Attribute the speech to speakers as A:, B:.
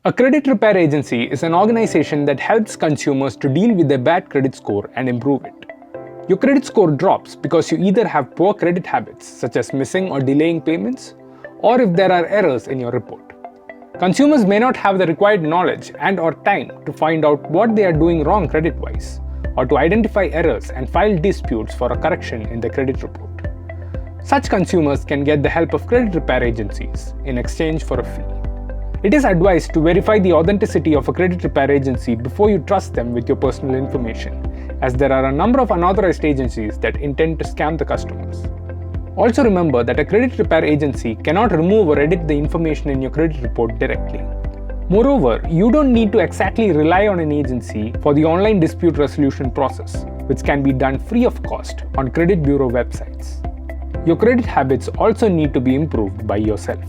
A: A credit repair agency is an organization that helps consumers to deal with their bad credit score and improve it. Your credit score drops because you either have poor credit habits, such as missing or delaying payments, or if there are errors in your report. Consumers may not have the required knowledge and/or time to find out what they are doing wrong credit-wise, or to identify errors and file disputes for a correction in the credit report. Such consumers can get the help of credit repair agencies in exchange for a fee. It is advised to verify the authenticity of a credit repair agency before you trust them with your personal information, as there are a number of unauthorized agencies that intend to scam the customers. Also remember that a credit repair agency cannot remove or edit the information in your credit report directly. Moreover, you don't need to exactly rely on an agency for the online dispute resolution process, which can be done free of cost on credit bureau websites. Your credit habits also need to be improved by yourself.